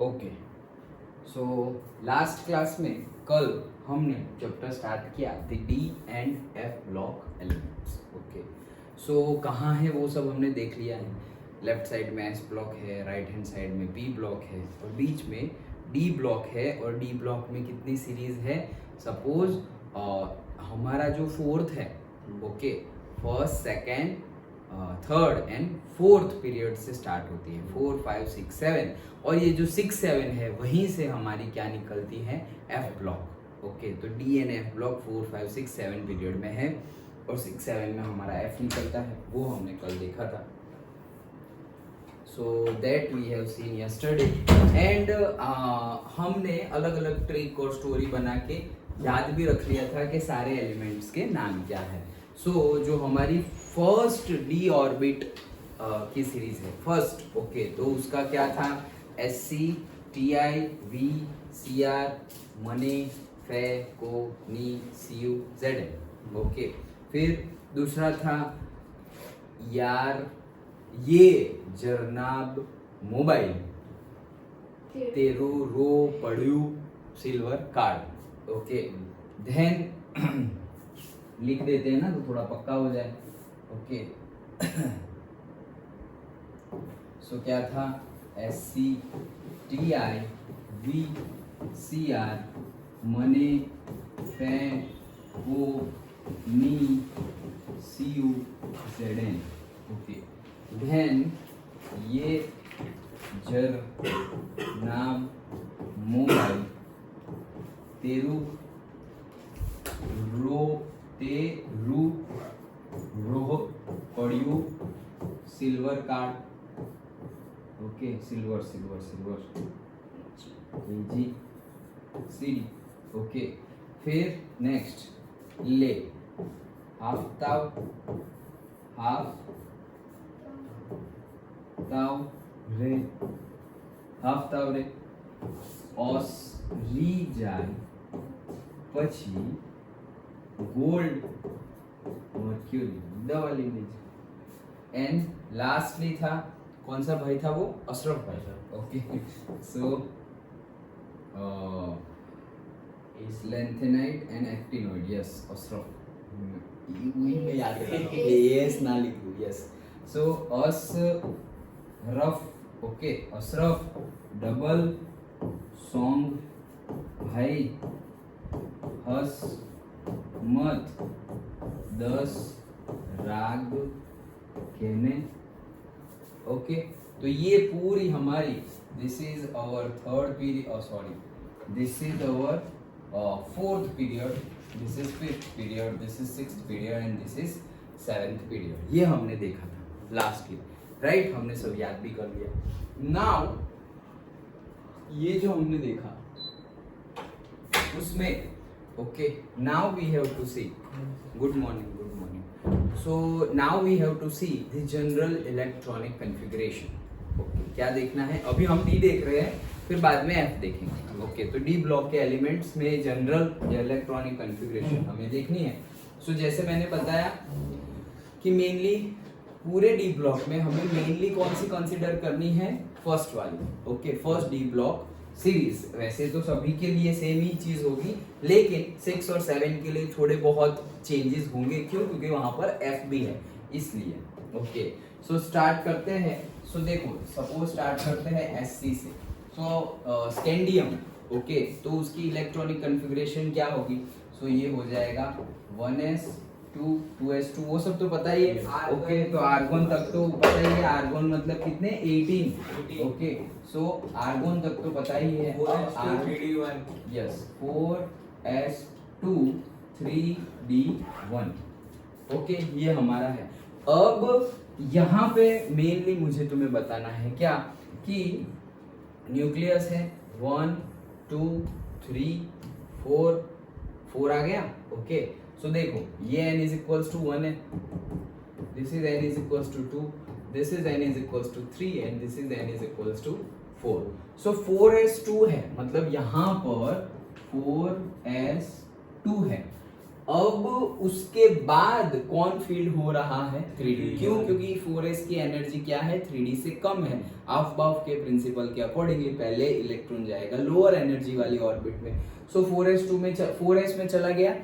Okay, so last class में कल हमने चैप्टर स्टार्ट किया the d and f block elements. Okay, so कहाँ है वो सब हमने देख लिया है। लेफ्ट साइड में एस ब्लॉक है, राइट हैंड साइड में बी ब्लॉक है और बीच में डी ब्लॉक है। और डी ब्लॉक में कितनी सीरीज है? सपोज हमारा जो फोर्थ है, okay, first second third and fourth period से स्टार्ट होती है, 4 5 6 7। और ये जो 6 7 है वहीं से हमारी क्या निकलती है? F block. ओके, तो D and f block 4 5 6 7 period में है और 6 7 में हमारा एफ निकलता है, वो हमने कल देखा था। So that we have seen yesterday and हमने अलग अलग ट्रिक और स्टोरी बना के याद भी रख लिया था कि सारे एलिमेंट्स के नाम क्या है। सो जो हमारी फर्स्ट डी ऑर्बिट की सीरीज है फर्स्ट, ओके, तो उसका क्या था? S C T I V C R मने फे को नी C U Z N. Okay, फिर दूसरा था यार ये जरनाब मोबाइल तेरू रो पड़ू सिल्वर कार्ड। ओके, देन लिख देते हैं ना तो थोड़ा पक्का हो जाए। ओके, सो क्या था? S C T I V C R मने फे वो नी C U Z N. Okay, then ये जर नाम मोबाइल तेरू रो ते रू रोह पड़ियो silver card. Okay, silver silver silver G C D. Okay, फिर नेक्स्ट ले हाफ ताव रे हाफ ताव रे ઓસ રી જાય પછી गोल्ड मर्क्यूरी दवा ले लीजिए। एंड लास्टली था कौन सा भाई था? वो अशरफ भाई। Okay, so lanthanide and actinoid. Yes, Ashraf, वही में याद है, यस ना लिखूं। Yes, so Ashraf, okay, Ashraf double song भाई हस मत 10 राग कहने। ओके, तो ये पूरी हमारी this is our third period, sorry, this is our fourth period, this is fifth period, this is sixth period and this is seventh period. ये हमने देखा था लास्टली, राइट? हमने सब याद भी कर लिया। नाउ ये जो हमने देखा उसमें, okay, now we have to see, good morning, so now we have to see the general electronic configuration। okay, क्या देखना है? अभी हम डी देख रहे हैं, फिर बाद में एफ देखेंगे। ओके, तो डी ब्लॉक के एलिमेंट्स में जनरल इलेक्ट्रॉनिक कॉन्फ़िगरेशन हमें देखनी है। सो जैसे मैंने बताया कि मेनली पूरे डी ब्लॉक में हमें मेनली कौन सी कंसीडर करनी है? फर्स्ट वाली। Okay, first D block series. वैसे तो सभी के लिए सेम ही चीज होगी, लेकिन 6 और 7 के लिए थोड़े बहुत चेंजेस होंगे। क्यों? क्योंकि वहां पर एफ भी है, इसलिए। ओके, सो स्टार्ट करते हैं। सो देखो, सपोज स्टार्ट करते हैं एससी से। सो स्कैंडियम, ओके, तो उसकी इलेक्ट्रॉनिक कॉन्फ़िगरेशन क्या होगी? सो ये हो जाएगा 1s2 2s2, वो सब तो पता ही है। ओके, तो आर्गोन तक तो पता ही है। आर्गोन मतलब कितने? 18। ओके, सो आर्गोन तक तो पता ही है। 4s2 yes, 4s2 3d1। Okay, ये हमारा है। अब यहाँ पे मेनली मुझे तुम्हें बताना है क्या कि न्यूक्लियस है 1 2 3 4 आ गया। ओके, सो देखो, ये n इज इक्वल्स टू 1 है, this is n is equals to 2, this is n is equals to 3 and this is n is equals to 4। So 4s2 है, मतलब यहाँ पर 4s2 है। अब उसके बाद कौन फील्ड हो रहा है 3D। क्यों? क्योंकि 4s की एनर्जी क्या है 3D से कम है। अफबाव के प्रिंसिपल के अकॉर्डिंगली पहले इलेक्ट्रॉन जाएगा लोअर एनर्जी वाली ऑर्बिट में। सो 4s में चला गया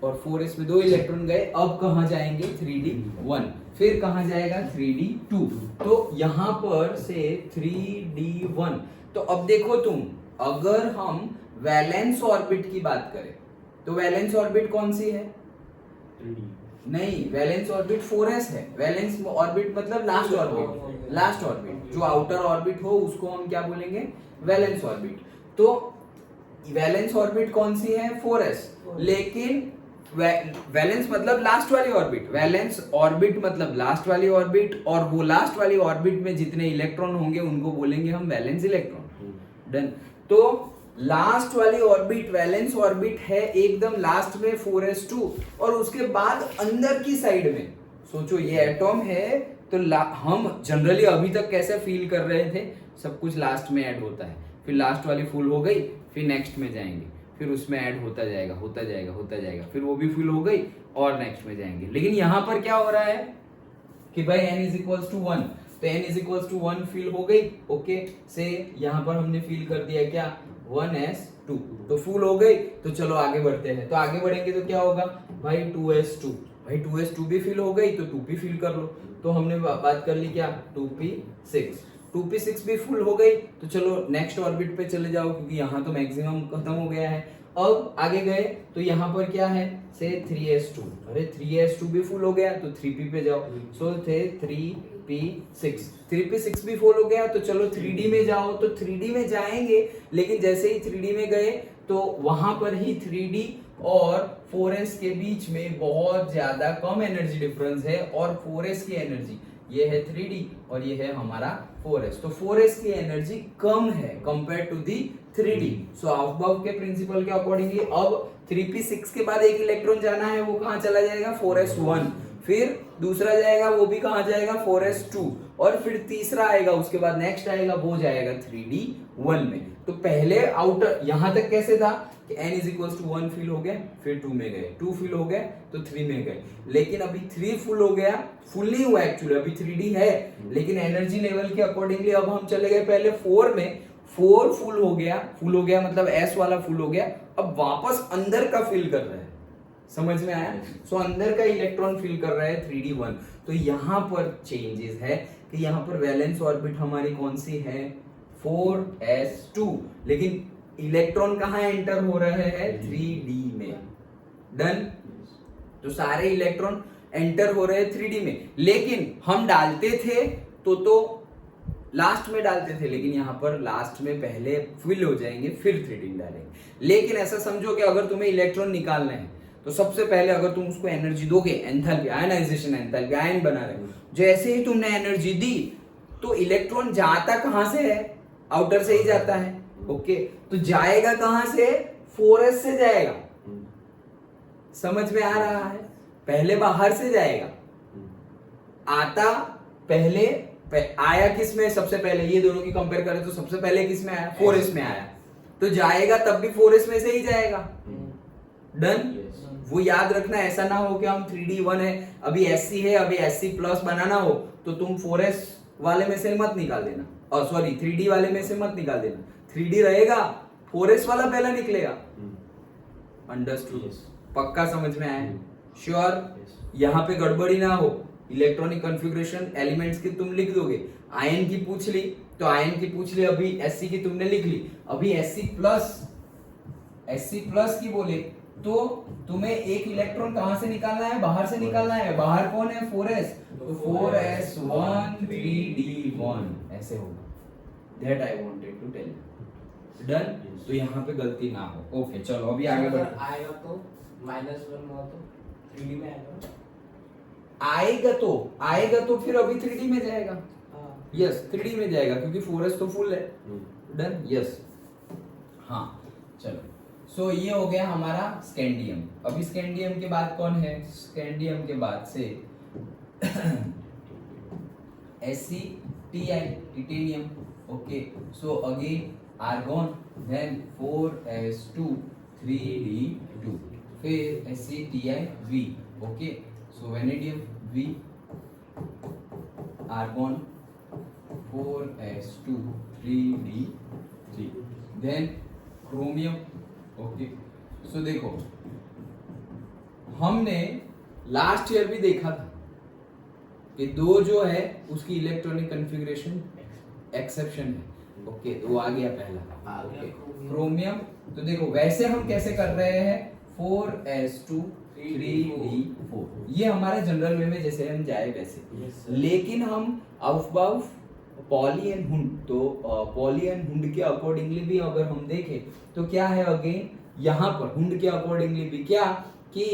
और 4s में 2 इलेक्ट्रॉन गए। अब कहाँ जाएंगे 3D1, फिर कहाँ जाएगा 3D2। तो यहाँ पर से 3D1। तो अब देखो तुम, अगर हम वैलेंस ऑर्बिट की बात करें तो वैलेंस ऑर्बिट कौन सी है 3D। नहीं, वैलेंस ऑर्बिट 4s है। वैलेंस ऑर्बिट मतलब लास्ट ऑर्बिट, लास्ट ऑर्बिट जो आउटर ऑर्बिट हो उसको हम क्या बोलेंगे वैलेंस ऑर्बिट। तो वैलेंस ऑर्बिट कौन सी है 4s, लेकिन वैलेंस मतलब लास्ट वाली ऑर्बिट, वैलेंस ऑर्बिट मतलब लास्ट वाली ऑर्बिट, और वो लास्ट वाली ऑर्बिट में जितने इलेक्ट्रॉन होंगे उनको बोलेंगे हम वैलेंस इलेक्ट्रॉन। डन। तो लास्ट वाली ऑर्बिट वैलेंस ऑर्बिट है एकदम लास्ट में 4s2, और उसके बाद अंदर की साइड में सोचो ये एटॉम है। तो हम जनरली अभी तक कैसे फील कर रहे थे, सब कुछ लास्ट में ऐड होता है, फिर लास्ट वाली फुल हो गई, फिर नेक्स्ट में जाएंगे, फिर उसमें ऐड होता जाएगा होता जाएगा होता जाएगा, फिर वो भी फुल हो गई और नेक्स्ट में जाएंगे। लेकिन यहाँ पर क्या हो रहा है कि भाई n इज इक्वल्स टू 1, तो n is equals to 1 feel हो गई। ओके से यहाँ पर हमने फील कर दिया क्या 1s2, तो फुल हो गई। तो चलो आगे बढ़ते हैं। तो आगे बढ़ेंगे तो क्या होगा भाई 2s2, भाई 2s2 भी फील हो गई तो 2p फील कर लो। तो हमने बात कर ली क्या 2p6, 2p6 भी फुल हो गई। तो चलो नेक्स्ट ऑर्बिट पे चले जाओ क्योंकि यहाँ तो मैक्सिमम खत्म हो गया है। अब आगे गए तो यहाँ पर क्या है से 3s2, अरे 3s2 भी फुल हो गया तो 3p पे जाओ। सो थे 3p6, 3p6 भी फुल हो गया तो चलो 3D में जाओ। तो 3D में जाएंगे, लेकिन जैसे ही 3D में गए तो वहां पर ही 3D और 4s के बीच में बहुत ज्यादा कम एनर्जी डिफरेंस है, और 4s की एनर्जी ये है 3D और ये है हमारा 4s। तो 4s की एनर्जी कम है कंपेयर टू दी 3D। सो अफबाव के प्रिंसिपल के अकॉर्डिंगली अब 3p6 के बाद एक इलेक्ट्रॉन जाना है, वो कहाँ चला जाएगा 4s1, फिर दूसरा जाएगा वो भी कहाँ जाएगा 4s2, और फिर तीसरा आएगा उसके बाद नेक्स्ट आएगा वो जाएगा 3D1 में। तो पहले आउटर यहां तक कैसे था कि n is equal to 1 feel हो गया, फिर 2 में गए, 2 फील हो गए तो 3 में गए। लेकिन अभी 3 फुल हो गया, फुल नहीं हुआ एक्चुअली, अभी 3D है, लेकिन एनर्जी लेवल के अकॉर्डिंगली अब हम चले गए पहले 4 में, 4 फुल हो गया मतलब s वाला फुल हो गया। अब वापस अंदर का फील कर रहा है, समझ में आया? सो अंदर का इलेक्ट्रॉन फील कर रहा है 3D1। तो यहाँ पर चेंजेस है कि यहाँ पर वैलेंस ऑर्बिट हमारी कौन सी है 4s2, लेकिन इलेक्ट्रॉन कहाँ एंटर हो रहे हैं 3D में। डन। तो सारे इलेक्ट्रॉन एंटर हो रहे हैं 3D में, लेकिन हम डालते थे तो लास्ट में डालते थे, लेकिन यहाँ पर लास्ट में पहले फिल हो जाएंगे फिर 3D में डालेंगे। लेकिन ऐसा समझो कि अगर तुम्हें इलेक्ट्रॉन निकालना है तो सबसे पहले अगर तुम उसको एनर्जी दोगे, एंथैल्पी आयनाइजेशन एंथैल्पी, आयन बना रहे हो, जैसे ही तुमने एनर्जी दी तो इलेक्ट्रॉन जाता कहां से है आउटर से ही जाता है। ओके तो जाएगा कहां से 4s से जाएगा, समझ में आ रहा है? पहले बाहर से जाएगा, आता पहले आया किस में सबसे पहले, ये दोनों की कंपेयर करें तो सबसे पहले किस में आया 4s में आया, तो जाएगा तब भी 4s में से ही जाएगा। डन। वो याद रखना, ऐसा ना हो कि हम 3D1 है अभी SC है, अभी SC प्लस बनाना हो तो तुम 4s वाले में से मत निकाल देना, और सॉरी 3D वाले में से मत निकाल देना, 3D रहेगा 4s वाला पहला निकलेगा। अंडरस्टूड? पक्का समझ में आया? श्योर? यहाँ पे गड़बड़ी ना हो। इलेक्ट्रॉनिक कॉन्फ़िगरेशन एलिमेंट्स की तुम लिख दोगे, आयन की पूछ ली तो आयन की पूछ ली, अभी SC की तुमने लिख ली, अभी SC प्लस की बोले तो तुम्हें एक इलेक्ट्रॉन कहां से निकालना है, बाहर से निकालना है। बाहर कौन है 4s, तो 4s1 3D1 ऐसे होगा। That I wanted to tell. Done. तो यहाँ पे गलती ना हो। ओके चलो अभी आगे बढ़ते। आएगा तो -1 हुआ तो 3D में आएगा तो फिर अभी 3D में जाएगा। यस 3D में जाएगा क्योंकि 4s तो फुल है। डन। यस हाँ चलो। सो ये हो गया हमारा स्कैंडियम। अभी स्कैंडियम के बाद कौन है, स्कैंडियम के बाद से SCTI titanium. Okay so again argon, then 4s2 3D2, फिर SCTIV, okay, so vanadium V, argon 4s2 3d3, then chromium, okay. So देखो हमने लास्ट ईयर भी देखा था कि दो जो है उसकी इलेक्ट्रॉनिक कॉन्फ़िगरेशन एक्सेप्शन है, ओके, तो वो आ गया पहला, ओके। क्रोमियम, तो देखो वैसे हम कैसे कर रहे हैं, 4s2 3d4, ये हमारे जनरल वे में जैसे हम जाए वैसे, लेकिन हम आउफ पॉली एंड हुंड, तो पॉली एंड हुंड के अकॉर्डिंगली भी अगर हम देखें तो क्या है अगेन यहाँ पर हुंड के अकॉर्डिंगली भी क्या कि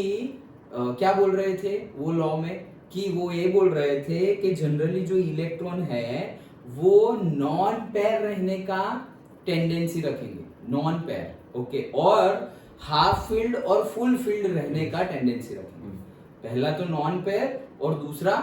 क्या बोल रहे थे वो लॉ में, कि वो ये बोल रहे थे कि जनरली जो इलेक्ट्रॉन है वो नॉन पेयर रहने का टेंडेंसी रखेंगे, नॉन पेयर, ओके, और हाफ फील्ड और फुल फील्ड रहने का टेंडेंसी रखेंगे। पहला तो नॉन पेयर और दूसरा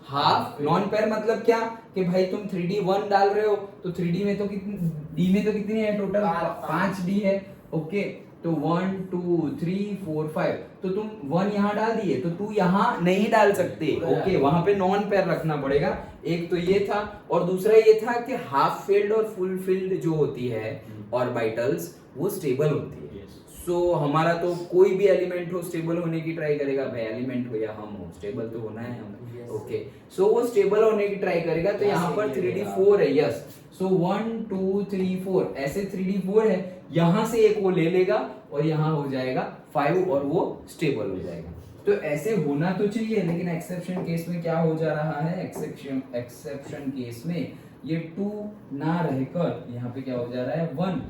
हाफ। नॉन पेयर मतलब क्या कि भाई तुम 3D1 डाल रहे हो तो 3D में तो कितनी, D में तो कितनी है टोटल, 5D है, ओके, तो 1 2 3 4 5, तो तुम 1 यहाँ डाल दिए तो 2 यहाँ नहीं डाल सकते, ओके, वहां पे नॉन पेयर रखना पड़ेगा। एक तो ये था, और दूसरा ये था कि हाफ फील्ड और फुल फील्ड जो होती है ऑर्बिटल्स वो स्टेबल होती है। सो हमारा तो कोई भी एलिमेंट हो स्टेबल होने की ट्राई करेगा, भाई एलिमेंट हो या हम हो, स्टेबल तो होना है हमें, ओके, सो वो स्टेबल होने की ट्राई करेगा। तो यहाँ पर 3D4 है, यस, सो 1 2 3 4 ऐसे 3D4 है, यहां से एक वो ले लेगा और यहाँ हो जाएगा 5 और वो स्टेबल हो जाएगा। तो ऐसे होना तो चाहिए, लेकिन एक्सेप्शन केस में क्या हो जा रहा है, एक्सेप्शन केस में ये 2 ना रहकर यहाँ पे क्या हो जा रहा है 1,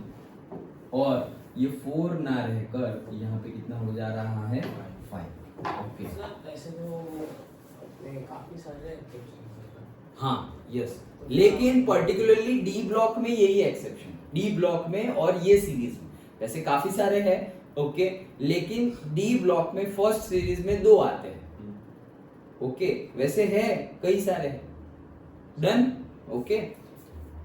और ये 4 ना रहकर यहाँ पे कितना हो जा रहा है 5, ओके। ऐसे तो अपने काफी सारे हाँ, यस, लेकिन पर्टिकुलरली डी ब्लॉक में यही एक्सेप्शन, डी ब्लॉक में और ये सीरीज में, वैसे काफी सारे हैं, ओके, लेकिन डी ब्लॉक में फर्स्ट सीरीज में 2 आते हैं, ओके, वैसे है कई सारे हैं, डन, ओके,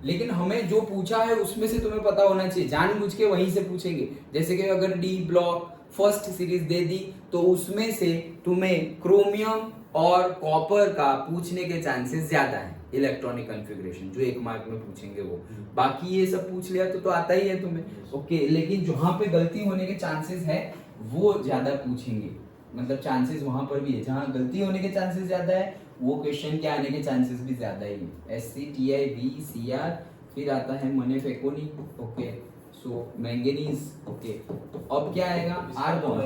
लेकिन हमें जो पूछा है उसमें से तुम्हें पता होना चाहिए, जानबूझ के वहीं से पूछेंगे। जैसे कि अगर डी ब्लॉक फर्स्ट सीरीज दे दी तो उसमें से तुम्हें क्रोमियम और कॉपर का पूछने के चांसेस ज्यादा है, इलेक्ट्रॉनिक कॉन्फ़िगरेशन जो 1 मार्क में पूछेंगे वो, बाकी ये सब पूछ लिया तो आता ही है तुम्हें, ओके, लेकिन जहां पे गलती होने के चांसेस है वो ज्यादा पूछेंगे, मतलब चांसेस वहां पर भी है, जहां गलती होने के चांसेस ज्यादा है वो क्वेश्चन के आने के चांसेस भी ज्यादा ही है। SCTIV CR, फिर आता है मनेफेकोनी, ओके, सो मैंगनीज, ओके, तो अब क्या आएगा आर्गन,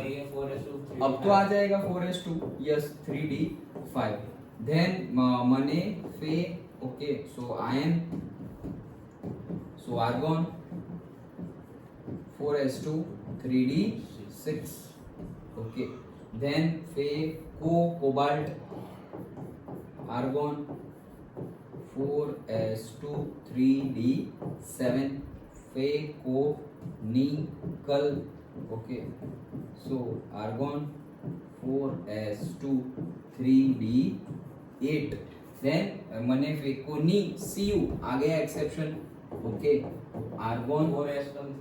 अब तो आ जाएगा 4s2, यस, 3D5, देन मनेफे, okay, so iron, so argon 4s2 3D6, okay, then cobalt, argon 4s2 3D7, nickel, okay, so argon 4s2 3D8, then मनेफेकोनी Cu आ गया एक्सेप्शन, ओके, आर्गन,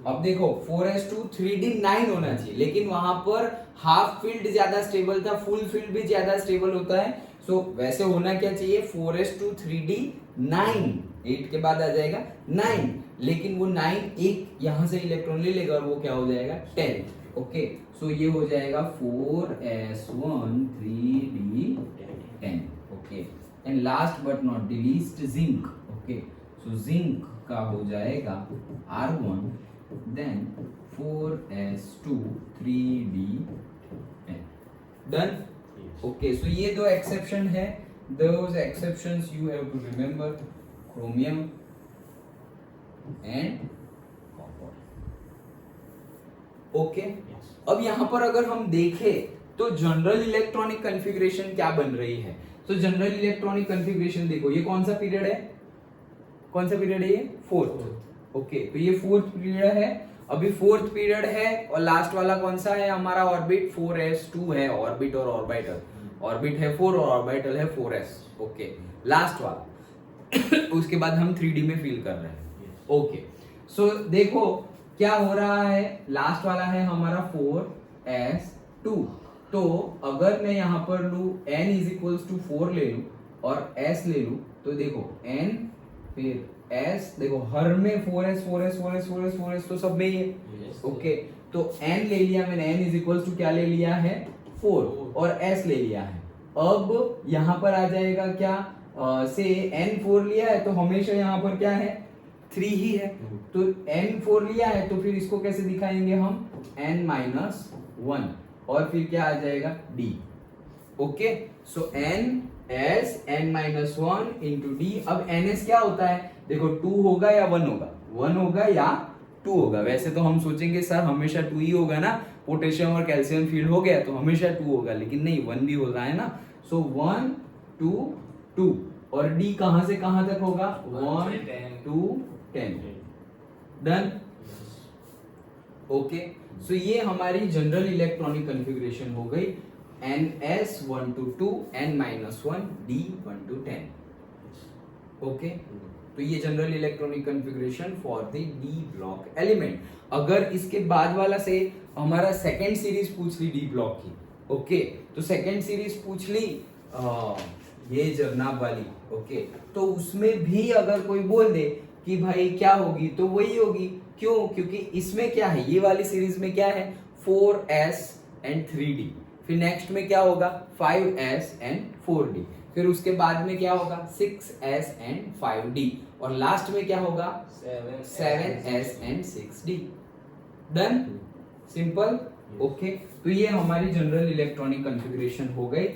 अब देखो 4s2 3D9 होना चाहिए, लेकिन वहां पर हाफ फील्ड ज्यादा स्टेबल था, फुल फील्ड भी ज्यादा स्टेबल होता है, सो वैसे होना क्या चाहिए 4s2 3D9, 8 के बाद आ जाएगा 9, लेकिन वो 9 एक यहां से इलेक्ट्रॉन ले लेगा और वो क्या हो जाएगा 10, ओके, सो ये हो जाएगा 4s1 3D10, okay, and last but not the least zinc, okay, so zinc का हो जाएगा R1, then 4s2 3D10, done, okay, सो ये 2 एक्सेप्शन है, those exceptions you have to remember, chromium and copper, okay. अब यहाँ पर अगर हम देखें तो जनरल इलेक्ट्रॉनिक कॉन्फ़िगरेशन क्या बन रही है, तो जनरल इलेक्ट्रॉनिक कॉन्फ़िगरेशन देखो, ये कौन सा पीरियड है, कौन सा पीरियड है ये 4th, ओके, तो ये 4th पीरियड है, अभी 4th पीरियड है, और लास्ट वाला कौन सा है हमारा ऑर्बिट 4s2 है, ऑर्बिट और ऑर्बिटल, ऑर्बिट है 4 और ऑर्बिटल है 4s, ओके, लास्ट वाला उसके बाद हम 3D में फील कर रहे हैं, ओके, सो देखो क्या हो रहा है, लास्ट वाला है हमारा 4s2, 2। तो अगर मैं यहाँ पर लूँ n इज इक्वल्स टू 4 ले लूँ और s ले लूँ, तो देखो n फिर s, देखो हर में 4s 4s 4s 4s 4s, तो सब में ही है। ओके, तो n ले लिया मैंने, n इज इक्वल्स टू क्या ले लिया है 4 और s ले लिया है। अब यहाँ पर आ जाएगा क्या, से n 4 लिया है तो हमेशा यहाँ पर क्या है 3 ही है, तो n 4 लिया है तो फिर इसको कैसे दिखाएंगे हम, n माइनस 1 और फिर क्या आ जाएगा d। ओके, सो n s n minus 1 into D. अब ns क्या होता है, देखो 2 होगा या 1 होगा, 1 होगा या 2 होगा। वैसे तो हम सोचेंगे सर हमेशा 2 ही होगा ना, पोटेशियम और कैल्शियम फील्ड हो गया तो हमेशा 2 होगा, लेकिन नहीं 1 भी हो रहा है ना। सो 1 2 2 और d कहां से कहां तक होगा, 1 2 10। डन। ओके, सो ये हमारी जनरल इलेक्ट्रॉनिक कॉन्फ़िगरेशन हो गई, ns 1 to 2 n minus 1 d 1 to 10। Okay, तो ये general electronic configuration for the d block element. अगर इसके बाद वाला से हमारा सेकेंड सीरीज पूछ ली डी ब्लॉक की, ओके, तो सेकेंड सीरीज पूछ ली ये जर्नाब वाली, ओके, तो उसमें भी अगर कोई बोल दे कि भाई क्या होगी, तो वही होगी। क्यों, क्योंकि इसमें क्या है, ये वाली सीरीज में क्या है 4s एंड 3d, फिर नेक्स्ट में क्या होगा 5s एंड 4d, फिर उसके बाद में क्या होगा 6s एंड 5d, और लास्ट में क्या होगा 7s and 6d। Done, simple. Okay, तो ये हमारी जनरल इलेक्ट्रॉनिक कॉन्फ़िगरेशन हो गई,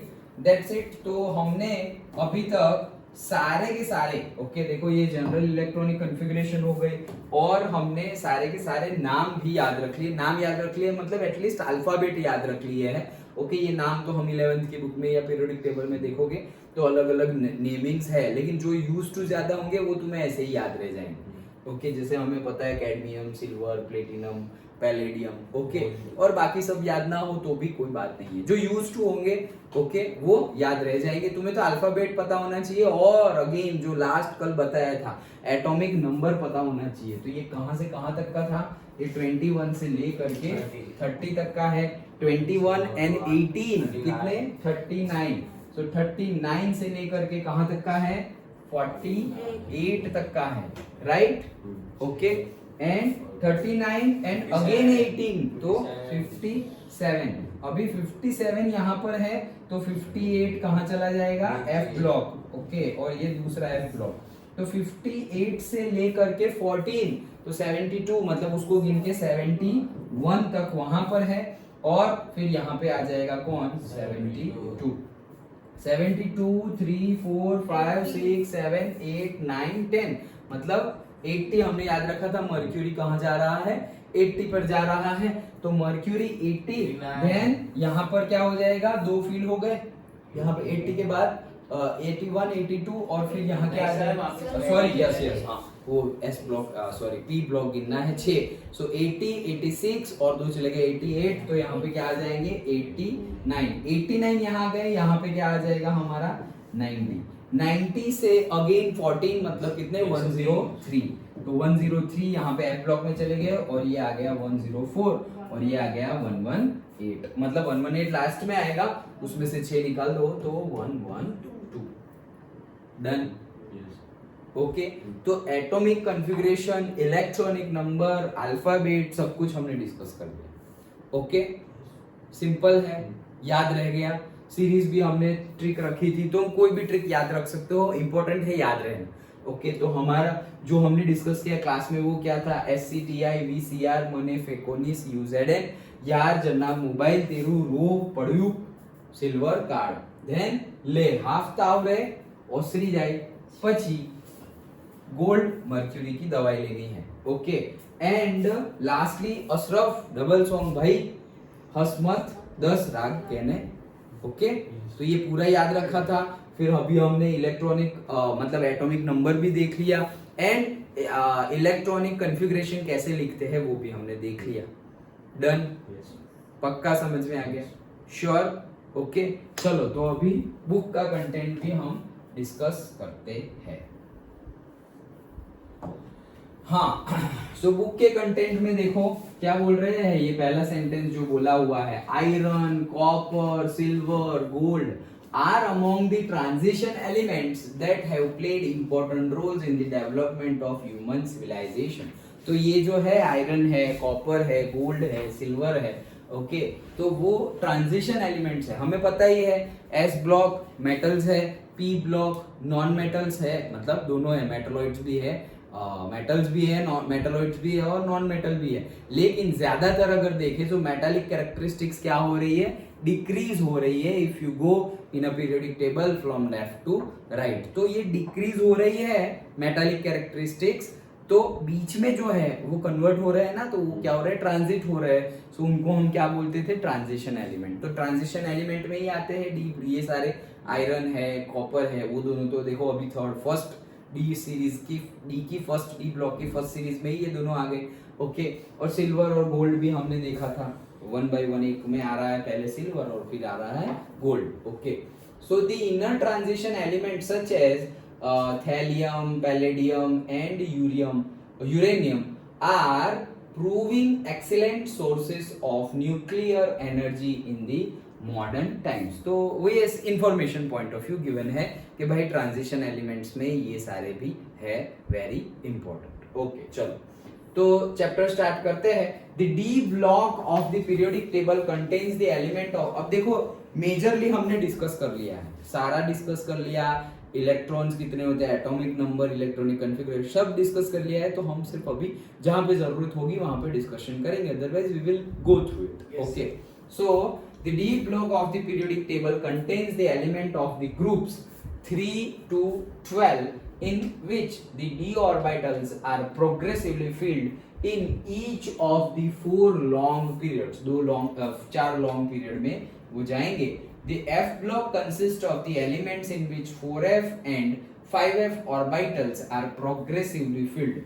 दैट्स इट। तो हमने अभी तक सारे के सारे, ओके, देखो ये जनरल इलेक्ट्रॉनिक कॉन्फ़िगरेशन हो गई और हमने सारे के सारे नाम भी याद रख लिए। नाम याद रख लिए मतलब एटलीस्ट अल्फाबेट याद रख लिए है। ओके, ये नाम तो हम 11th की बुक में या पीरियोडिक टेबल में देखोगे तो अलग अलग नेमिंग्स है, लेकिन जो यूज टू ज्यादा होंगे वो तुम्हें ऐसे ही याद रह जाएंगे। ओके, जैसे हमें पता है cadmium, silver, platinum, palladium, okay, और बाकी सब याद ना हो तो भी कोई बात नहीं है, जो यूज टू होंगे ओके वो याद रह जाएंगे। तुम्हें तो अल्फाबेट पता होना चाहिए, और अगेन जो लास्ट कल बताया था एटॉमिक नंबर पता होना चाहिए। तो ये कहां से कहां तक का था, ये 21 से लेकर के 30 तक का है। 21 एंड 18 कितने 39, सो 39 से लेकर के कहां तक का है 48 तक का है, right. Okay, and 39 and again 18 तो 57। अभी 57 यहाँ पर है तो 58 कहाँ चला जाएगा F ब्लॉक, ओके, और ये दूसरा F ब्लॉक। तो 58 से लेकर के 14 तो 72, मतलब उसको गिन के 71 तक वहां पर है, और फिर यहाँ पे आ जाएगा कौन 72। 72 3 4 5 6 7 8 9 10, मतलब 80 हमने याद रखा था। मर्क्यूरी कहाँ जा रहा है 80 पर जा रहा है, तो मर्क्यूरी 80, देन यहाँ पर क्या हो जाएगा, दो फील्ड हो गए यहाँ पे 80 के बाद 81 82, और फिर यहाँ क्या आ जाएगा, सॉरी यस यस हाँ वो S block sorry P block गिनना है 6, सो 80 86 और दो चले गए 88, तो यहाँ पे क्या आ जाएंगे 89 यहाँ आ गए, यहाँ पे क्या आ जाएगा हमारा 90 से अगेन 14, मतलब कितने 103, तो 103 यहाँ पे एफ ब्लॉक में चले गए, और ये आ गया 104, और ये आ गया 118, मतलब 118 लास्ट में आएगा, उसमें से 6 निकाल दो तो 112। डन। ओके, तो atomic configuration, electronic number, alphabet सब कुछ हमने डिस्कस कर लिया। ओके, सिंपल है, याद रह गया। सीरीज भी हमने ट्रिक रखी थी, तो कोई भी ट्रिक याद रख सकते हो, इंपॉर्टेंट है याद रहना। ओके, तो हमारा जो हमने डिस्कस किया क्लास में वो क्या था, SCTI VCR मने फेकोनिस UZN यार जन्ना मोबाइल तेरू रो पड़ू सिल्वर कार्ड, देन ले हाफ ताव रे ओसरी जाए પછી गोल्ड मर्क्यूरी की दवाई लेनी है। Okay, and lastly Ashraf double song भाई हसमत 10 राग कहने। ओके, तो ये पूरा याद रखा था। फिर अभी हमने इलेक्ट्रॉनिक मतलब एटॉमिक नंबर भी देख लिया, एंड इलेक्ट्रॉनिक कॉन्फ़िगरेशन कैसे लिखते हैं वो भी हमने देख लिया। डन, पक्का समझ में आ गया, श्योर। ओके, चलो तो अभी बुक का कंटेंट भी हम डिस्कस करते हैं। हाँ, सो बुक के कंटेंट में देखो क्या बोल रहे हैं, ये पहला सेंटेंस जो बोला हुआ है, iron, copper, silver, gold are among the transition elements that have played important roles in the development of human civilisation. तो ये जो है आयरन है, कॉपर है, गोल्ड है, सिल्वर है, ओके तो वो ट्रांजिशन एलिमेंट्स है, हमें पता ही है। एस ब्लॉक मेटल्स है, पी ब्लॉक नॉन मेटल्स है, मतलब दोनों है, मेटलॉइड्स भी है, मेटल्स भी है, मेटलॉइड्स भी है और नॉन मेटल भी है। लेकिन ज्यादातर अगर देखें तो मेटालिक कैरेक्टरिस्टिक्स क्या हो रही है, डिक्रीज हो रही है if you go in a periodic table from left to right. तो ये डिक्रीज हो रही है मेटालिक कैरेक्टरिस्टिक्स, तो बीच में जो है वो कन्वर्ट हो रहे हैं ना, तो वो क्या हो रहा है, ट्रांजिट हो रहे हैं। सो उनको हम क्या बोलते थे, ट्रांजिशन एलिमेंट। तो ट्रांजिशन एलिमेंट में ही आते हैं डी, ये सारे आयरन है, कॉपर है, वो दोनों तो देखो अभी फर्स्ट डी सीरीज की डी ब्लॉक की फर्स्ट सीरीज में ही ये दोनों आ गए, ओके। और सिल्वर और गोल्ड भी हमने देखा था, 1 by 1 एक में आ रहा है पहले सिल्वर और फिर आ रहा है gold, okay. So the inner transition element such as thallium, palladium and uranium are proving excellent sources of nuclear energy in the modern times। तो वो ये information point of view given है कि भाई ट्रांजिशन एलिमेंट्स में ये सारे भी है, वेरी इंपॉर्टेंट, ओके। चलो तो चैप्टर स्टार्ट करते हैं। The d block of the periodic table contains the element of, अब देखो मेजरली हमने डिस्कस कर लिया है, सारा डिस्कस कर लिया, इलेक्ट्रॉन्स कितने होते हैं, एटॉमिक नंबर, इलेक्ट्रॉनिक कॉन्फ़िगरेशन सब डिस्कस कर लिया है। तो हम सिर्फ अभी जहां पे जरूरत होगी वहां पे डिस्कशन करेंगे, otherwise we will go through it, okay. So the d block of the periodic table contains the element of the groups 3 to 12 in which the d orbitals are progressively filled in each of the 4 long periods, 4 long period में वो जाएंगे। The f block consists of the elements in which 4f and 5f orbitals are progressively filled.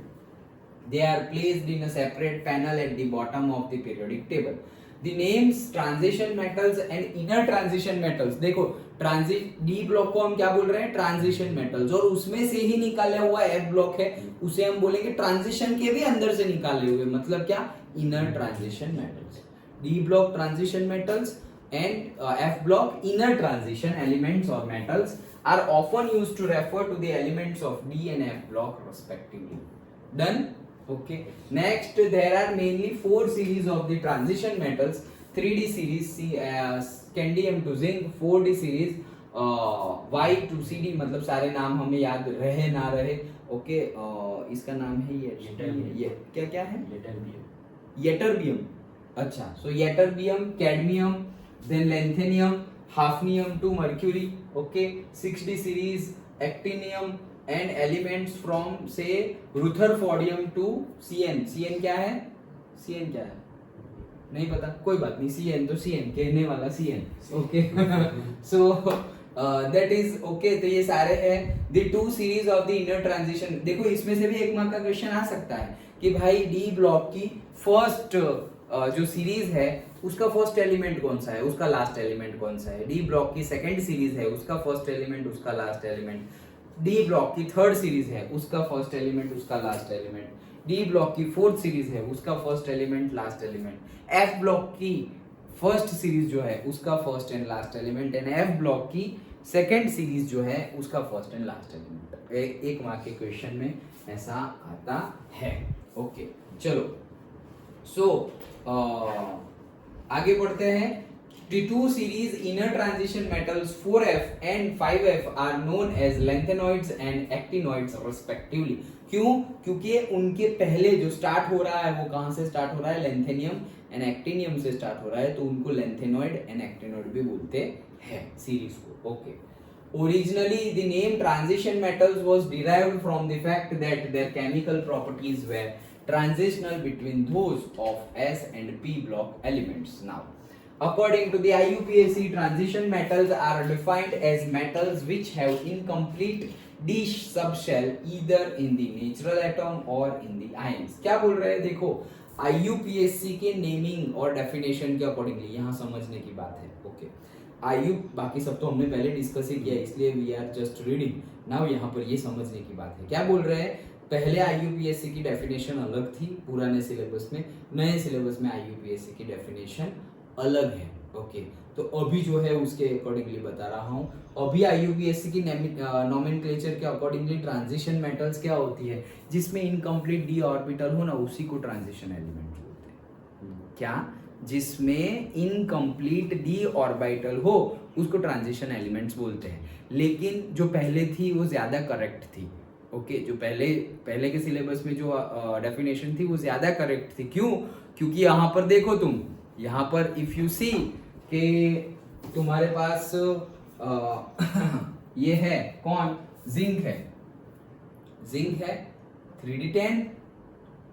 They are placed in a separate panel at the bottom of the periodic table. The names transition metals and inner transition metals, देखो D block को हम क्या बोल रहे हैं, transition metals, और उसमें से ही निकाला हुआ एफ ब्लॉक है, उसे हम बोलेंगे ट्रांजिशन के भी अंदर से निकाले हुए, मतलब क्या, inner transition metals. D block transition metals and F block inner transition elements or metals are often used to refer to the elements of D and F block respectively. Done? Okay. Next, there are mainly 4 series of the transition metals, 3D series, scandium to zinc, 4D series, Y to CD, मतलब सारे नाम हमें याद रहे ना रहे, okay. इसका नाम है ये क्या है, येटरबियम, अच्छा। सो येटरबियम, cadmium, then lanthanum, hafnium to mercury, okay, 6D series, actinium and elements from say rutherfordium to CN। CN क्या है, नहीं पता, कोई बात नहीं, CN तो CN कहने वाला CN, okay. So that is okay. तो ये सारे हैं the 2 series of the inner transition. देखो इसमें से भी 1 मार्क का क्वेश्चन आ सकता है कि भाई डी ब्लॉक की फर्स्ट जो सीरीज है उसका फर्स्ट एलिमेंट कौन सा है, उसका लास्ट एलिमेंट कौन सा है। डी ब्लॉक की सेकंड सीरीज है, उसका फर्स्ट एलिमेंट, उसका लास्ट एलिमेंट। डी ब्लॉक की थर्ड सीरीज है, उसका फर्स्ट एलिमेंट, उसका लास्ट एलिमेंट। डी ब्लॉक की फोर्थ सीरीज है, उसका first element, last element. F block की फर्स्ट सीरीज जो है उसका first and last element, and f block की सेकंड सीरीज जो है उसका first and last element. 1 mark के क्वेश्चन में ऐसा आता है, ओके। चलो सो आगे बढ़ते हैं। The 2 series inner transition metals 4f and 5f are known as lanthanoids and actinoids respectively। क्यों? क्योंकि उनके पहले जो स्टार्ट हो रहा है वो कहां से स्टार्ट हो रहा है, लैंथेनियम एंड एक्टिनियम से स्टार्ट हो रहा है, तो उनको लैंथेनॉइड एंड एक्टिनॉइड भी बोलते हैं सीरीज को, okay. Originally, the name transition metals was derived from the fact that their chemical properties were transitional between those of S and P block elements. Now, according to the IUPAC, transition metals are defined as metals which have incomplete d subshell either in the natural atom or in the ions। क्या बोल रहे हैं, देखो IUPAC के naming और definition के accordingly यहाँ समझने की बात है, ओके। बाकी सब तो हमने पहले डिस्कस ही किया, इसलिए we are just reading now, यहाँ पर ये समझने की बात है। क्या बोल रहे हैं, पहले IUPAC की डेफिनेशन अलग थी पुराने सिलेबस में, नए सिलेबस में IUPAC की डेफिनेशन अलग है। ओके, तो अभी जो है उसके अकॉर्डिंगली बता रहा हूँ। अभी IUPAC की नोमेनक्लेचर के अकॉर्डिंगली ट्रांजिशन मेटल्स क्या होती है, जिसमें इनकम्प्लीट डी ऑर्बिटल हो ना, उसी को ट्रांजिशन एलिमेंट बोलते हैं। क्या? जिसमें इनकम्प्लीट डी ऑर्बिटल हो उसको ट्रांजिशन एलिमेंट्स बोलते हैं। लेकिन जो पहले थी वो ज्यादा करेक्ट थी। ओके, जो पहले के सिलेबस में जो डेफिनेशन थी वो ज्यादा करेक्ट थी। क्यों? क्योंकि यहाँ पर देखो तुम, यहाँ पर इफ यू सी कि तुम्हारे पास ये है कौन, जिंक है, जिंक है 3d10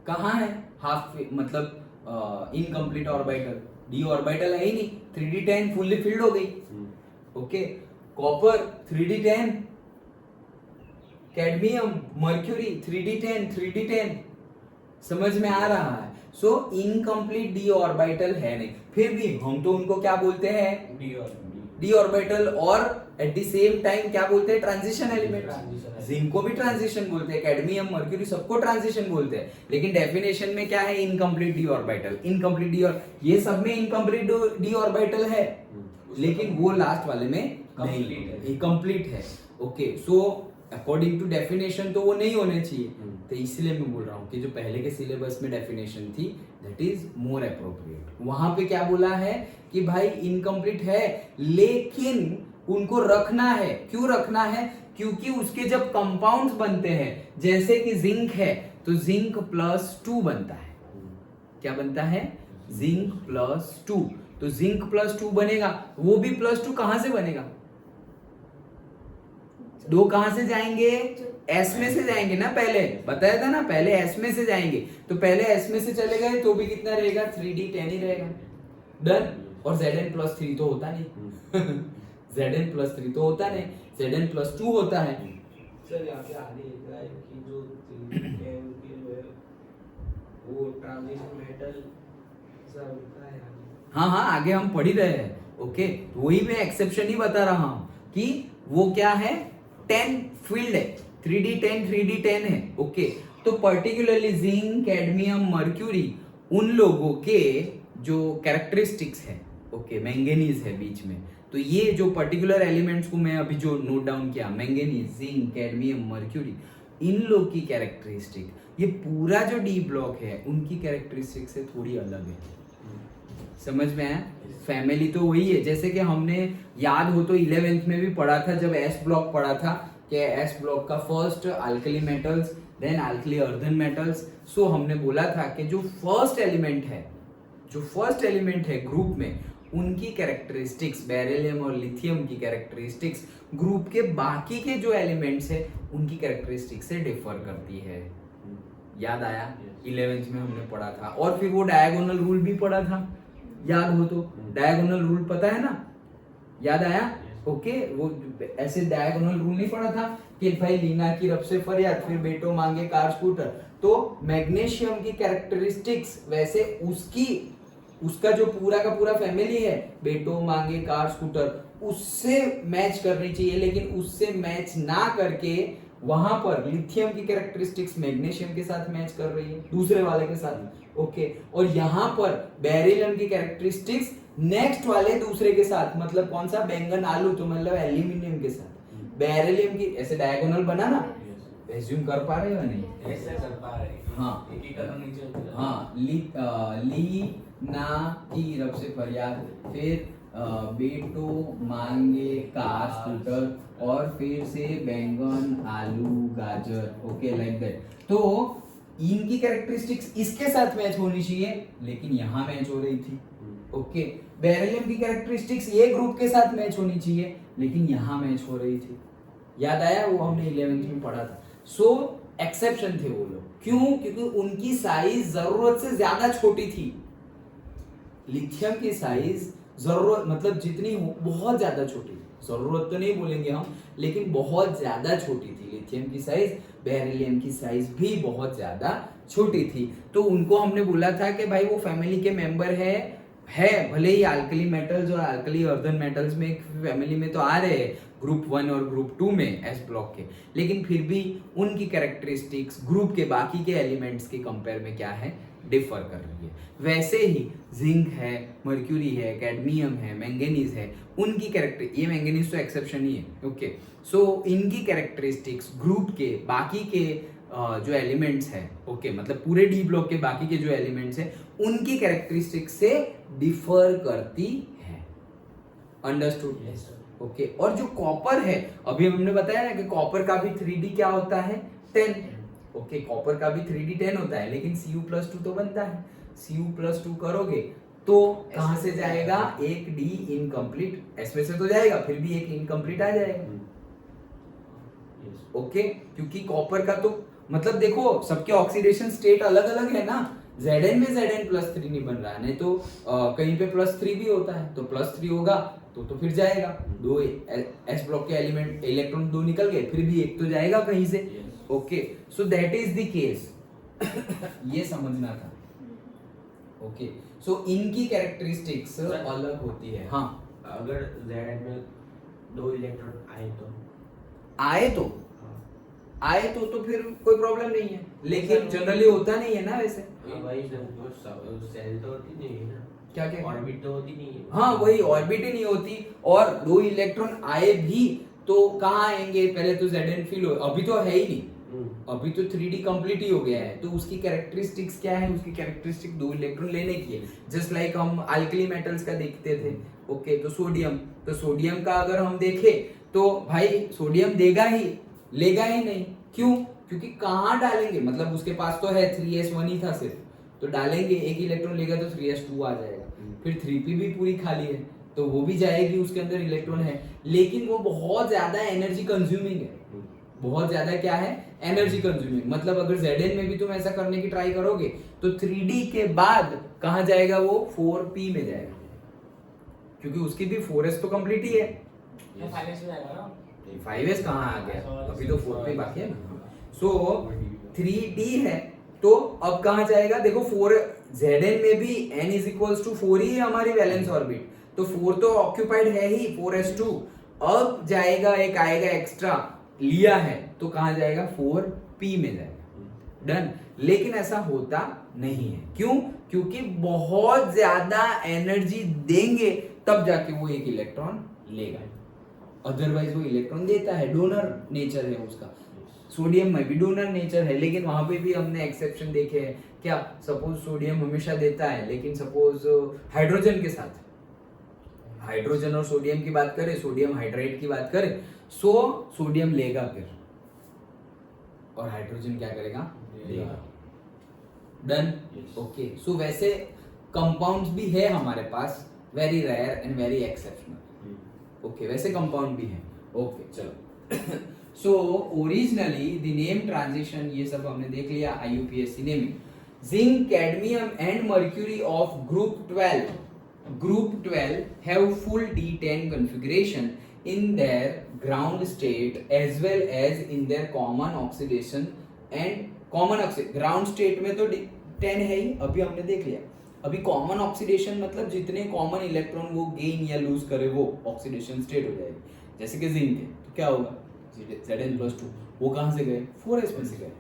कहाँ है, हाफ मतलब इनकम्प्लीट ऑर्बिटल, डी ऑर्बिटल है ही नहीं, 3d10 फुल्ली फिल्ड हो गई। Okay, copper 3d10, cadmium mercury 3d10 समझ में आ रहा है। सो इनकम्प्लीट डी ऑर्बिटल है नहीं, फिर भी हम तो उनको क्या बोलते हैं, डी ऑर्बिटल, और एट द सेम टाइम क्या बोलते हैं, ट्रांजिशन एलिमेंट। जिंक को भी ट्रांजिशन बोलते हैं, कैडमियम मर्क्यूरी सबको ट्रांजिशन बोलते हैं, लेकिन डेफिनेशन में क्या है, incomplete D orbital, incomplete D, और ये सब में इनकम्प्लीट डी ऑर्बिटल है, लेकिन वो लास्ट वाले में कंप्लीट है। Okay, so according to definition तो वो नहीं होने चाहिए, तो इसलिए मैं बोल रहा हूँ कि जो पहले के सिलेबस में डेफिनेशन थी दैट इज मोर अप्रोप्रिएट। वहां पे क्या बोला है कि भाई इनकम्प्लीट है, लेकिन उनको रखना है। क्यों रखना है? क्योंकि उसके जब कंपाउंड्स बनते हैं, जैसे कि जिंक है तो जिंक +2 बनता है। क्या बनता है? जिंक +2। तो जिंक +2 बनेगा, वो भी +2 कहां से बनेगा, दो कहां से जाएंगे, एस में से जाएंगे ना, पहले बताया था ना, पहले एस में से जाएंगे, तो पहले एस में से चले गए तो भी कितना रहेगा, 3d10 ही रहेगा। डन। और Zn+3 तो होता नहीं Zn+3 तो होता नहीं, Zn+2 होता है। सर यहाँ पे आगे लिख रहा है कि जो 3d10 की जो है वो ट्रांजिशन मेटल सब होता है आगे। हाँ, आगे हम पढ़ ही रहे हैं। ओके, वही मैं एक्सेप्शन ही बता रहा हूं कि वो क्या है, 10 फील्ड है, 3d10 है। ओके, तो पर्टिकुलरली जिंक, कैडमियम, मर्क्यूरी, उन लोगों के जो कैरेक्टरिस्टिक्स है, ओके, मैंगनीज है बीच में, तो ये जो पर्टिकुलर एलिमेंट्स को मैं अभी जो नोट डाउन किया, मैंगनीज, जिंक, कैडमियम, मर्क्यूरी, इन लोग की कैरेक्टरिस्टिक, ये पूरा जो डी ब्लॉक है उनकी कैरेक्टरिस्टिक से थोड़ी अलग है। समझ में आया? फैमिली तो वही है, जैसे कि हमने याद हो तो 11th में भी पढ़ा था, जब एस ब्लॉक पढ़ा था कि एस ब्लॉक का first alkali metals, then alkali earth metals. So हमने बोला था कि जो फर्स्ट एलिमेंट है ग्रुप में, उनकी कैरेक्टरिस्टिक्स, बेरिलियम और लिथियम की कैरेक्टरिस्टिक्स ग्रुप के बाकी के जो एलिमेंट्स है उनकी कैरेक्टरिस्टिक्स से डिफर करती है। याद आया? 11th में हमने पढ़ा था। और फिर वो डायगोनल रूल भी पढ़ा था, याद हो तो, डायगोनल रूल पता है ना, याद आया? ओके, वो ऐसे डायगोनल रूल नहीं पढ़ा था कि भाई लीना की रब से फरियाद, फिर बेटो मांगे कार स्कूटर। तो मैग्नीशियम की कैरेक्टरिस्टिक्स वैसे उसका जो पूरा का पूरा फैमिली है, बेटो मांगे कार स्कूटर, उससे मैच करनी चाहिए, लेकिन उससे मैच ना करके वहां पर लिथियम की कैरेक्टरिस्टिक्स मैग्नीशियम के साथ मैच कर रही है, दूसरे वाले के साथ। ओके, और यहाँ पर बेरिलियम की कैरेक्टरिस्टिक्स नेक्स्ट वाले दूसरे के साथ, मतलब कौन सा, बैंगन आलू, तो मतलब एल्यूमिनियम के साथ। बेरिलियम की ऐसे डायगोनल बना ना, एज्यूम कर पा रहे हो नहीं? ऐसे कर पा रहे हैं। हाँ, एक कदम नीचे उतर जाओ। हाँ, ली ना की रब से फरियाद, फिर बेटो मांगे कार स्कूटर, और फिर से बैंगन आलू गाजर। Okay, like that. तो इनकी कैरेक्टरिस्टिक्स इसके साथ मैच होनी चाहिए, लेकिन यहाँ मैच हो रही थी। ओके, बेरिलियम की कैरेक्टरिस्टिक्स ये ग्रुप के साथ मैच होनी चाहिए, लेकिन यहाँ मैच हो रही थी। याद आया? वो हमने 11th में पढ़ा था। सो एक्सेप्शन थे वो लोग। क्यों? क्योंकि उनकी साइज जरूरत से ज्यादा छोटी थी। लिथियम की साइज जरूरत मतलब जितनी हो, बहुत ज्यादा छोटी थी, जरूरत तो नहीं बोलेंगे हम, लेकिन बहुत ज्यादा छोटी थी लिथियम की साइज। बेरिलियम की साइज भी बहुत ज्यादा छोटी थी। तो उनको हमने बोला था कि भाई वो फैमिली के मेंबर है है, भले ही अल्कली मेटल्स और अल्कली अर्दन मेटल्स में एक फैमिली में तो आ रहे हैं ग्रुप 1 और ग्रुप 2 में एस ब्लॉक के, लेकिन फिर भी उनकी कैरेक्टरिस्टिक्स ग्रुप के बाकी के एलिमेंट्स के कंपेयर में क्या है, डिफर कर रही है। वैसे ही जिंक है, मर्क्यूरी है, कैडमियम है, मैंगनीज है, उनकी कैरेक्टर, ये मैंगनीज तो एक्सेप्शन ही है, ओके। सो इनकी कैरेक्टरिस्टिक्स ग्रुप के बाकी के जो एलिमेंट्स है, ओके, मतलब पूरे डी ब्लॉक के बाकी के जो एलिमेंट्स है उनकी कैरेक्टरिस्टिक्स से डिफर करती है। अंडरस्टूड? Yes, sir. ओके। और जो कॉपर है, अभी हमने बताया ना कि कॉपर का भी 3D क्या होता है, 10। ओके, कॉपर का भी 3D 10 होता है, लेकिन Cu+2 तो बनता है। Cu+2 करोगे तो कहां से जाएगा, एक डी इनकम्प्लीट, इसमें से तो जाएगा, फिर भी एक इनकम्प्लीट आ जाएगा। Yes. ओके, क्योंकि कॉपर का तो मतलब देखो सबके ऑक्सीडेशन स्टेट अलग अलग है ना, Zn में Zn+3 नहीं बन रहा है, नहीं तो कहीं पे +3 भी होता है, तो +3 होगा तो फिर जाएगा। दो एस ब्लॉक के एलिमेंट इलेक्ट्रॉन दो निकल गए, फिर भी एक तो जाएगा कहीं से। Yes. Okay, so that is the case. ये समझना था। ओके, सो इनकी कैरेक्टरिस्टिक्स Sir, अलग होती है। हाँ, अगर Z में 2 इलेक्ट्रॉन आए तो आए तो हाँ। आए तो फिर कोई प्रॉब्लम नहीं है, लेकिन जनरली होता नहीं है ना वैसे। भाई सेल तो होती नहीं है ना, क्या क्या ऑर्बिट तो होती नहीं है। हाँ, वही ऑर्बिट ही नहीं होती, और दो इलेक्ट्रॉन आए भी तो कहाँ आएंगे, पहले तो Zn फिल हो, अभी तो है ही नहीं, अभी तो 3D कंप्लीट ही हो गया है, तो उसकी कैरेक्टरिस्टिक्स क्या है, उसकी कैरेक्टरिस्टिक दो इलेक्ट्रॉन लेने की है। जस्ट लाइक हम अल्कली मेटल्स का देखते थे, ओके, तो सोडियम, तो सोडियम का अगर हम देखें तो भाई सोडियम देगा ही, लेगा ही नहीं, क्यों, क्योंकि कहाँ डालेंगे, मतलब उसके पास तो है 3s1 ही था सिर्फ, तो डालेंगे, एक इलेक्ट्रॉन लेगा तो 3s2 आ जाएगा, फिर 3p भी पूरी खाली है तो वो भी जाएगी, उसके अंदर इलेक्ट्रॉन है, लेकिन वो बहुत ज्यादा एनर्जी कंज्यूमिंग है, बहुत ज्यादा क्या है, एनर्जी कंज्यूमिंग। मतलब अगर Zn में भी तुम ऐसा करने की ट्राई करोगे तो 3D के बाद कहां जाएगा, वो 4p में जाएगा, क्योंकि उसकी भी 4s तो कंप्लीट ही है, 5s कहां आ गया, अभी तो 4p बाकी है ना। सो 3D है, तो अब कहां जाएगा, देखो 4 Zn में भी n = 4 ही है हमारी वैलेंस ऑर्बिट, तो 4 तो ऑक्यूपाइड है ही, 4s2, अब जाएगा एक आएगा एक्स्ट्रा, लिया है तो कहां जाएगा, 4p में जाएगा, डन। लेकिन ऐसा होता नहीं है, क्यों, क्योंकि बहुत ज्यादा एनर्जी देंगे तब जाके वो एक इलेक्ट्रॉन लेगा, अदरवाइज वो इलेक्ट्रॉन देता है, डोनर नेचर है उसका। सोडियम में भी डोनर नेचर है, लेकिन वहां पे भी हमने एक्सेप्शन देखे हैं, क्या, सपोज सोडियम हमेशा देता है, लेकिन सपोज हाइड्रोजन के साथ, हाइड्रोजन और सोडियम की बात करें, सोडियम हाइड्राइड की बात करें, सो सोडियम लेगा फिर, और हाइड्रोजन क्या करेगा, लेगा, डन। ओके, सो वैसे कंपाउंड्स भी है हमारे पास, very rare and very exceptional, okay, वैसे कंपाउंड भी है, ओके, चलो। So originally the name transition, ये सब हमने देख लिया, IUPAC naming, zinc, cadmium and mercury of group 12 have full D10 configuration in their ground state as well as in their common oxidation and ground state में तो 10 है ही, अभी हमने देख लिया। अभी कॉमन ऑक्सीडेशन मतलब जितने कॉमन इलेक्ट्रॉन वो गेन या लूज करे वो ऑक्सीडेशन स्टेट हो जाएगी, जैसे कि जिंक है तो क्या होगा, Zn+2, वो कहां से गए, 4s में से गए,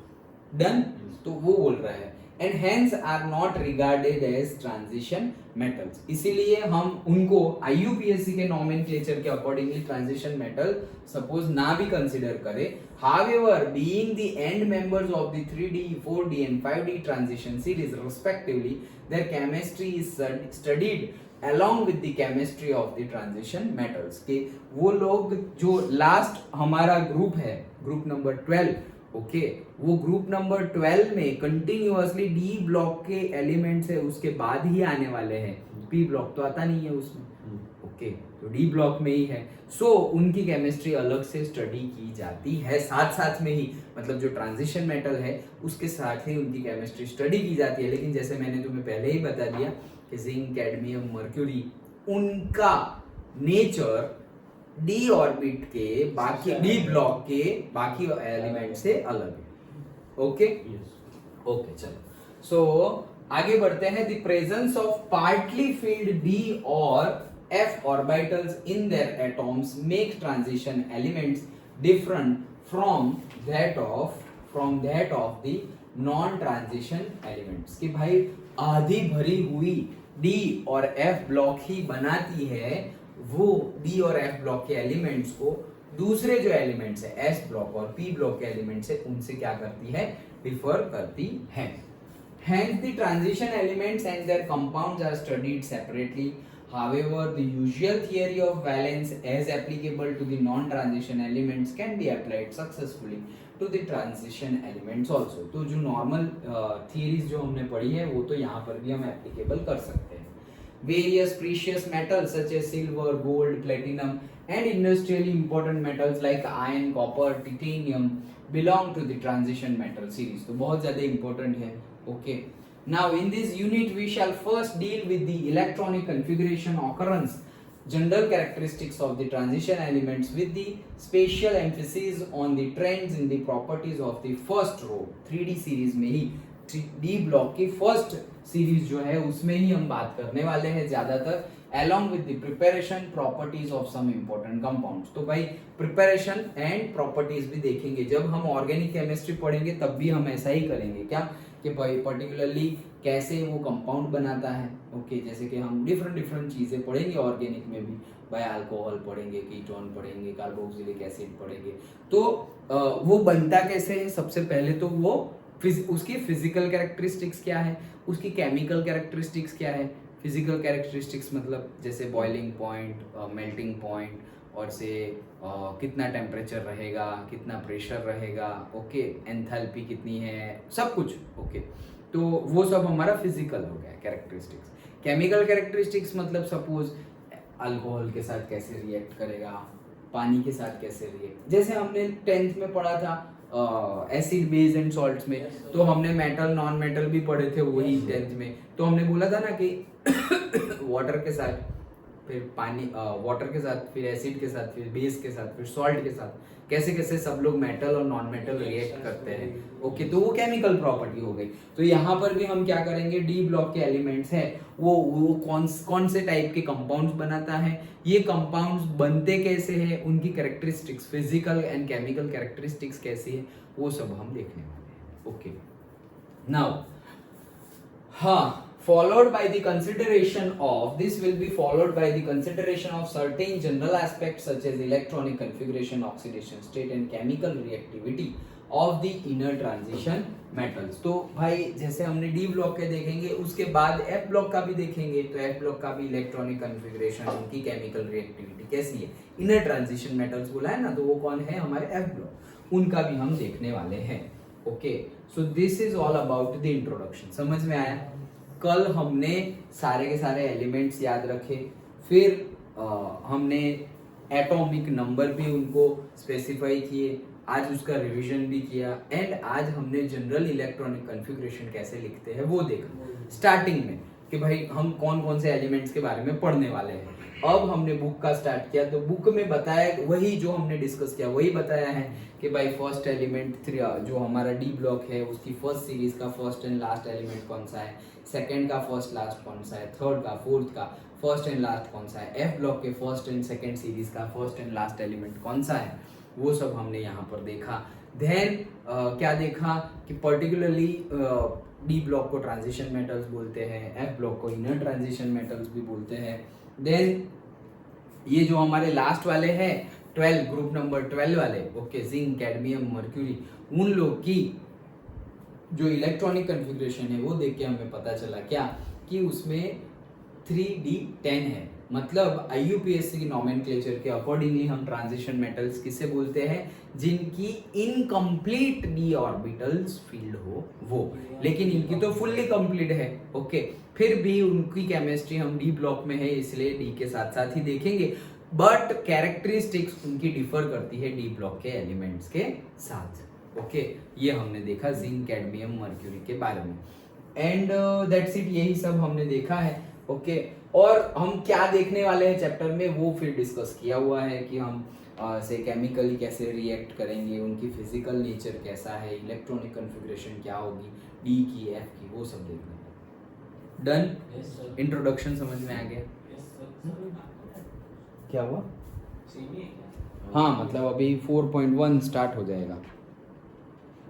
डन। तो वो बोल रहा है and hence are not regarded as transition metals, इसीलिए हम उनको IUPAC के nomenclature के accordingly transition metal suppose ना भी consider करें, however being the end members of the 3D, 4D and 5D transition series respectively, their chemistry is studied along with the chemistry of the transition metals, के वो लोग जो last हमारा group है, group number 12, okay, वो group number 12 में continuously D block के elements है उसके बाद ही आने वाले हैं, पी ब्लॉक तो आता नहीं है उसमें, ओके, तो डी ब्लॉक में ही है, सो उनकी केमिस्ट्री अलग से स्टडी की जाती है, साथ साथ में ही, मतलब जो ट्रांजिशन मेटल है उसके साथ ही उनकी केमिस्ट्री स्टडी की जाती है। लेकिन जैसे मैंने तुम्हें पहले ही बता दिया कि जिंक, कैडमियम, मर्क्यूरी, उनका नेचर डी ऑर्बिट के बाकी, डी ब्लॉक के बाकी एलिमेंट से अलग है, ओके, ओके, चलो। सो आगे बढ़ते हैं, the presence of partly field D और f orbitals in their atoms make transition elements different from that of the non transition elements। कि भाई आधी भरी हुई d और f ब्लॉक ही बनाती है वो d और f ब्लॉक के एलिमेंट्स को दूसरे जो एलिमेंट्स है s ब्लॉक और p ब्लॉक के एलिमेंट्स है उनसे क्या करती है, डिफर करती है। Hence the transition elements and their compounds are studied separately. However, the usual theory of valence as applicable to the non-transition elements can be applied successfully to the transition elements also। तो जो normal theories जो हमने पढ़ी है वो तो यहाँ पर भी हम applicable कर सकते हैं। Various precious metals such as silver, gold, platinum and industrially important metals like iron, copper, titanium belong to the transition metal series। तो बहुत ज़्यादा important है। Okay. Now in this unit we shall first deal with the electronic configuration, occurrence, general characteristics of the transition elements with the special emphasis on the trends in the properties of the first row। 3D series में ही 3D block की first series जो है उसमें ही हम बात करने वाले हैं ज्यादातर, along with the preparation properties of some important compounds। तो भाई प्रिपरेशन एंड प्रॉपर्टीज भी देखेंगे, जब हम ऑर्गेनिक केमिस्ट्री पढ़ेंगे तब भी हम ऐसा ही करेंगे क्या कि भाई पर्टिकुलरली कैसे वो कंपाउंड बनाता है। ओके, जैसे कि हम डिफरेंट चीजें पढ़ेंगे ऑर्गेनिक में भी, भाई अल्कोहल पढ़ेंगे, कीटोन पढ़ेंगे, कार्बोक्सिलिक एसिड पढ़ेंगे, तो वो बनता कैसे है। सबसे पहले तो वो उसकी फिजिकल कैरेक्टरिस्टिक्स क्या है, उसकी केमिकल कैरेक्टरिस्टिक्स क्या है। फिजिकल कैरेक्टरिस्टिक्स मतलब जैसे बॉइलिंग पॉइंट, मेल्टिंग पॉइंट, और से कितना टेम्परेचर रहेगा, कितना प्रेशर रहेगा, ओके, एंथैल्पी कितनी है, सब कुछ। ओके, तो वो सब हमारा फिजिकल हो गया कैरेक्टरिस्टिक्स। केमिकल कैरेक्टरिस्टिक्स मतलब सपोज अल्कोहल के साथ कैसे रिएक्ट करेगा, पानी के साथ कैसे रिएक्ट, जैसे हमने 10th में पढ़ा था एसिड बेस एंड सॉल्ट्स में, तो हमने मेटल नॉन मेटल भी पढ़े थे वही 10th में। तो हमने बोला था ना कि वाटर के साथ, फिर पानी, वाटर के साथ, फिर एसिड के साथ, फिर बेस के साथ, फिर सॉल्ट के साथ, कैसे कैसे सब लोग मेटल और नॉन मेटल रिएक्ट करते हैं। ओके, तो वो केमिकल प्रॉपर्टी हो गई। तो यहाँ पर भी हम क्या करेंगे, डी ब्लॉक के एलिमेंट्स है वो कौन से टाइप के कंपाउंड्स बनाता है, ये कंपाउंड्स बनते कैसे हैं, उनकी characteristics, physical and chemical characteristics कैसी है, वो सब हम देखने वाले हैं। ओके, नाउ हाँ, followed by the consideration of, this will be followed by the consideration of certain general aspects such as electronic configuration, oxidation state and chemical reactivity of the inner transition metals। तो भाई जैसे हमने D block के देखेंगे, उसके बाद F block का भी देखेंगे। तो एफ ब्लॉक का भी इलेक्ट्रॉनिक कन्फिग्रेशन, उनकी केमिकल रिएक्टिविटी कैसी है, इनर ट्रांजिशन मेटल्स बोला है ना, तो वो कौन है, हमारे एफ ब्लॉक, उनका भी हम देखने वाले हैं। Okay, so this is all about the introduction. समझ में आया। कल हमने सारे के सारे एलिमेंट्स याद रखे, फिर हमने एटॉमिक नंबर भी उनको स्पेसिफाई किए, आज उसका रिवीजन भी किया, एंड आज हमने जनरल इलेक्ट्रॉनिक कॉन्फ़िगरेशन कैसे लिखते हैं वो देखा स्टार्टिंग में, कि भाई हम कौन कौन से एलिमेंट्स के बारे में पढ़ने वाले हैं। अब हमने बुक का स्टार्ट किया, तो बुक में बताया वही जो हमने डिस्कस किया, वही बताया है कि भाई फर्स्ट एलिमेंट जो हमारा डी ब्लॉक है उसकी फर्स्ट सीरीज का फर्स्ट एंड लास्ट एलिमेंट कौन सा है, सेकंड का फर्स्ट लास्ट कौन सा है, थर्ड का फोर्थ का फर्स्ट एंड लास्ट कौन सा है, एफ ब्लॉक के फर्स्ट एंड सेकंड सीरीज का फर्स्ट एंड लास्ट एलिमेंट कौन सा है, वो सब हमने यहाँ पर देखा। देन क्या देखा कि पर्टिकुलरली डी ब्लॉक को ट्रांजिशन मेटल्स बोलते हैं, एफ ब्लॉक को इनर ट्रांजिशन मेटल्स भी बोलते हैं। देन ये जो हमारे लास्ट वाले हैं 12, ग्रुप नंबर 12 वाले, ओके, जिंक, कैडमियम, मर्क्यूरी, उन लोग की जो इलेक्ट्रॉनिक कॉन्फ़िगरेशन है वो देख के हमें पता चला क्या कि उसमें 3d10 है। मतलब IUPAC की नॉमेनक्लेचर के अकॉर्डिंगली हम ट्रांजिशन मेटल्स किसे बोलते हैं, जिनकी इनकम्प्लीट डी ऑर्बिटल्स फील्ड हो वो, लेकिन इनकी तो फुल्ली कंप्लीट है। ओके, फिर भी उनकी केमिस्ट्री हम डी ब्लॉक में है इसलिए डी के साथ साथ ही देखेंगे, बट कैरेक्टरिस्टिक्स उनकी डिफर करती है डी ब्लॉक के एलिमेंट्स के साथ। ओके, ये हमने देखा जिंक, कैडमियम, मर्क्यूरी के बारे में, एंड दैट्स इट, यही सब हमने देखा है। ओके, और हम क्या देखने वाले हैं चैप्टर में वो फिर डिस्कस किया हुआ है कि हम से केमिकली कैसे रिएक्ट करेंगे, उनकी फिजिकल नेचर कैसा है, इलेक्ट्रॉनिक कॉन्फ़िगरेशन क्या होगी, डी की, एफ की, वो सब देखना है। डन? Yes sir. इंट्रोडक्शन समझ में आ गया? Yes sir. क्या हुआ? सेम ही है क्या? हाँ मतलब अभी 4.1 स्टार्ट हो जाएगा।